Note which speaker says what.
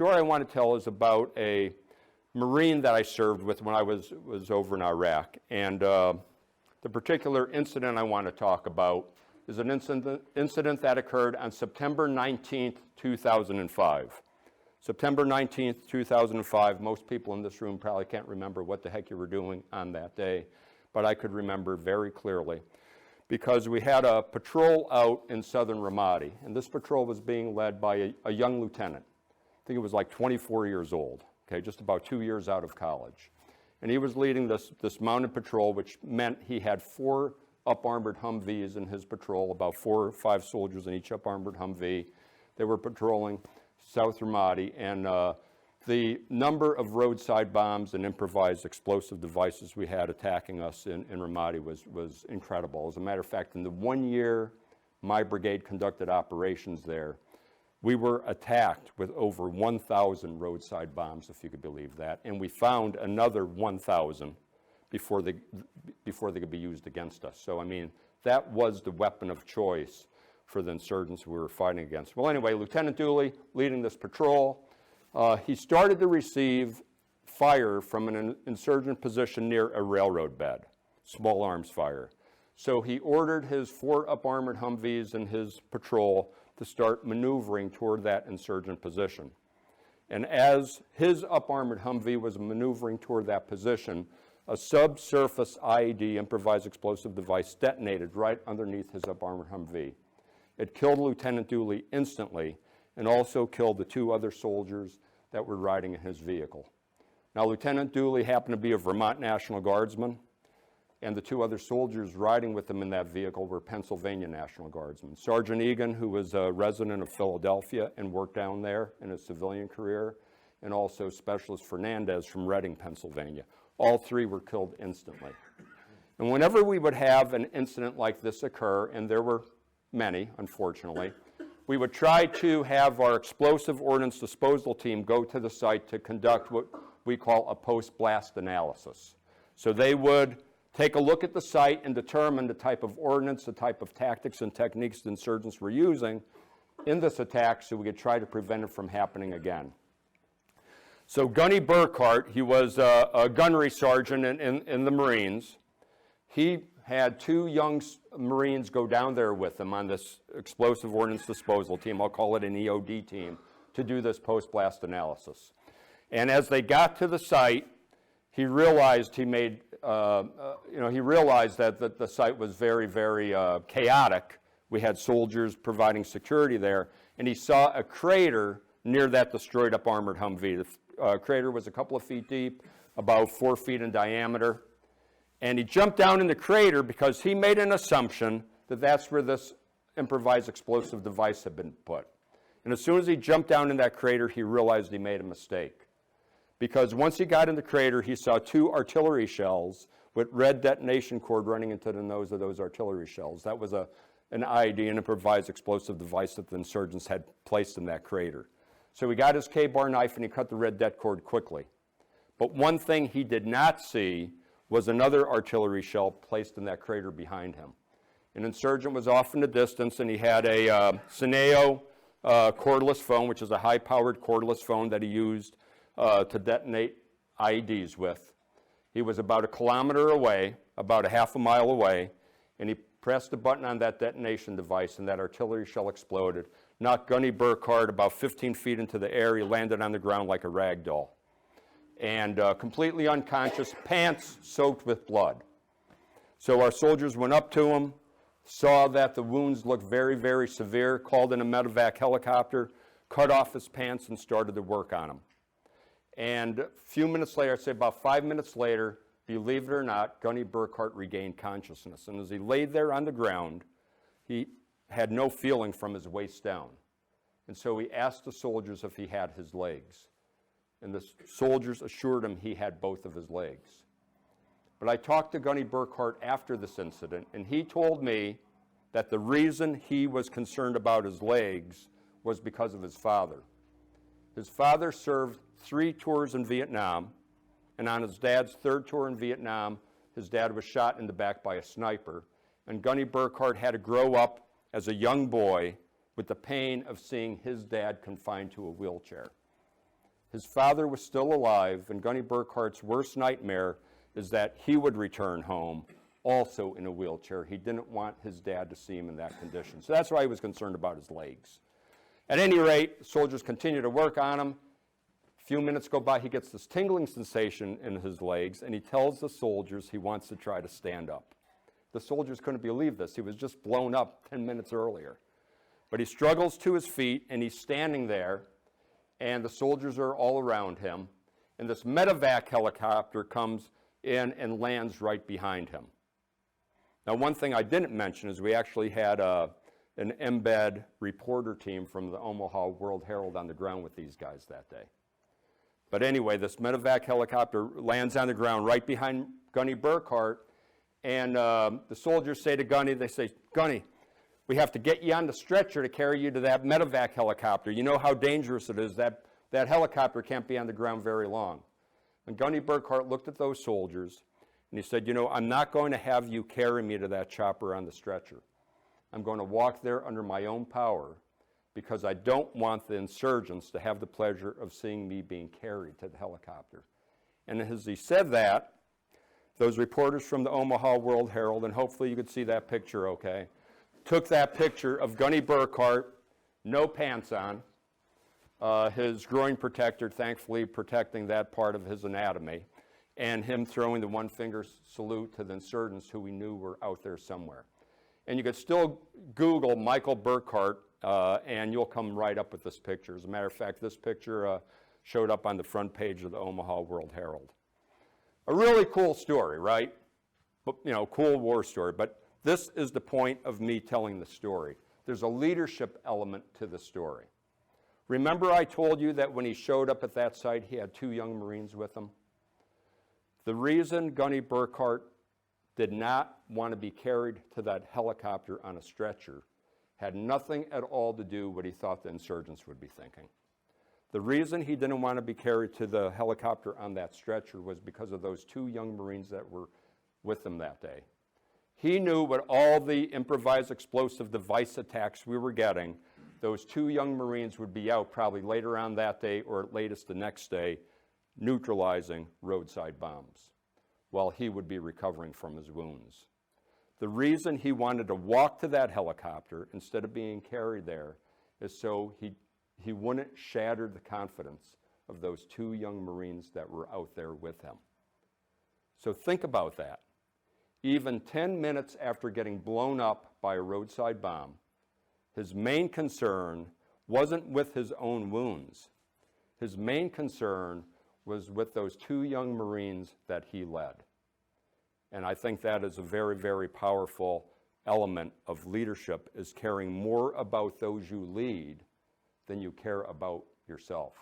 Speaker 1: story I want to tell is about a Marine that I served with when I was over in Iraq. And the particular incident I want to talk about is an incident that occurred on September 19th, 2005. September 19th, 2005, most people in this room probably can't remember what the heck you were doing on that day, but I could remember very clearly because we had a patrol out in southern Ramadi, and this patrol was being led by a young lieutenant. I think he was like 24 years old, okay, just about 2 years out of college. And he was leading this mounted patrol, which meant he had 4 up-armored Humvees in his patrol, about 4 or 5 soldiers in each up-armored Humvee. They were patrolling South Ramadi, and the number of roadside bombs and improvised explosive devices we had attacking us in Ramadi was incredible. As a matter of fact, in the 1 year my brigade conducted operations there, we were attacked with over 1,000 roadside bombs, if you could believe that, and we found another 1,000 before they could be used against us. So, I mean, that was the weapon of choice for the insurgents we were fighting against. Well, anyway, Lieutenant Dooley leading this patrol, he started to receive fire from an insurgent position near a railroad bed, small arms fire. So he ordered his 4 up-armored Humvees and his patrol to start maneuvering toward that insurgent position. And as his up-armored Humvee was maneuvering toward that position, a subsurface IED, improvised explosive device, detonated right underneath his up-armored Humvee. It killed Lieutenant Dooley instantly and also killed the 2 other soldiers that were riding in his vehicle. Now, Lieutenant Dooley happened to be a Vermont National Guardsman, and the 2 other soldiers riding with him in that vehicle were Pennsylvania National Guardsmen. Sergeant Egan, who was a resident of Philadelphia and worked down there in his civilian career, and also Specialist Fernandez from Reading, Pennsylvania. All 3 were killed instantly. And whenever we would have an incident like this occur, and there were many, unfortunately, we would try to have our explosive ordnance disposal team go to the site to conduct what we call a post-blast analysis. So they would take a look at the site and determine the type of ordnance, the type of tactics and techniques the insurgents were using in this attack so we could try to prevent it from happening again. So Gunny Burkhart, he was a gunnery sergeant in the Marines. He had 2 young Marines go down there with him on this explosive ordnance disposal team, I'll call it an EOD team, to do this post-blast analysis. And as they got to the site, he realized he realized that the site was very, very chaotic. We had soldiers providing security there, and he saw a crater near that destroyed up-armored Humvee. The crater was a couple of feet deep, about 4 feet in diameter. And he jumped down in the crater because he made an assumption that that's where this improvised explosive device had been put. And as soon as he jumped down in that crater, he realized he made a mistake. Because once he got in the crater, he saw 2 artillery shells with red detonation cord running into the nose of those artillery shells. That was an IED, an improvised explosive device that the insurgents had placed in that crater. So he got his K-bar knife and he cut the red det cord quickly. But one thing he did not see was another artillery shell placed in that crater behind him. An insurgent was off in the distance, and he had a Cineo cordless phone, which is a high-powered cordless phone that he used to detonate IEDs with. He was about 1 kilometer away, about a half a mile away, and he pressed a button on that detonation device, and that artillery shell exploded, knocked Gunny Burkhart about 15 feet into the air. He landed on the ground like a rag doll, and completely unconscious, pants soaked with blood. So our soldiers went up to him, saw that the wounds looked very, very severe, called in a medevac helicopter, cut off his pants, and started to work on him. And a few minutes later, I'd say about 5 minutes later, believe it or not, Gunny Burkhart regained consciousness. And as he laid there on the ground, he had no feeling from his waist down. And so he asked the soldiers if he had his legs. And the soldiers assured him he had both of his legs. But I talked to Gunny Burkhart after this incident, and he told me that the reason he was concerned about his legs was because of his father. His father served 3 tours in Vietnam, and on his dad's 3rd tour in Vietnam, his dad was shot in the back by a sniper, and Gunny Burkhart had to grow up as a young boy with the pain of seeing his dad confined to a wheelchair. His father was still alive, and Gunny Burkhart's worst nightmare is that he would return home also in a wheelchair. He didn't want his dad to see him in that condition. So that's why he was concerned about his legs. At any rate, soldiers continue to work on him. A few minutes go by, he gets this tingling sensation in his legs, and he tells the soldiers he wants to try to stand up. The soldiers couldn't believe this. He was just blown up 10 minutes earlier. But he struggles to his feet, and he's standing there, and the soldiers are all around him. And this medevac helicopter comes in and lands right behind him. Now, one thing I didn't mention is we actually had an embed reporter team from the Omaha World Herald on the ground with these guys that day. But anyway, this medevac helicopter lands on the ground right behind Gunny Burkhart, and the soldiers say to Gunny, they say, "Gunny, we have to get you on the stretcher to carry you to that medevac helicopter. You know how dangerous it is. That helicopter can't be on the ground very long." And Gunny Burkhart looked at those soldiers, and he said, "You know, I'm not going to have you carry me to that chopper on the stretcher. I'm going to walk there under my own power because I don't want the insurgents to have the pleasure of seeing me being carried to the helicopter." And as he said that, those reporters from the Omaha World Herald, and hopefully you could see that picture okay, took that picture of Gunny Burkhart, no pants on, his groin protector thankfully protecting that part of his anatomy, and him throwing the one-finger salute to the insurgents who we knew were out there somewhere. And you could still Google Michael Burkhart, and you'll come right up with this picture. As a matter of fact, this picture showed up on the front page of the Omaha World Herald. A really cool story, right? But, you know, cool war story. But this is the point of me telling the story. There's a leadership element to the story. Remember I told you that when he showed up at that site, he had 2 young Marines with him? The reason Gunny Burkhart did not want to be carried to that helicopter on a stretcher had nothing at all to do with what he thought the insurgents would be thinking. The reason he didn't want to be carried to the helicopter on that stretcher was because of those 2 young Marines that were with him that day. He knew with all the improvised explosive device attacks we were getting, those 2 young Marines would be out probably later on that day or at latest the next day, neutralizing roadside bombs, while he would be recovering from his wounds. The reason he wanted to walk to that helicopter instead of being carried there is so he wouldn't shatter the confidence of those 2 young Marines that were out there with him. So think about that. Even 10 minutes after getting blown up by a roadside bomb, his main concern wasn't with his own wounds. His main concern was with those 2 young Marines that he led. And I think that is a very, very powerful element of leadership, is caring more about those you lead than you care about yourself.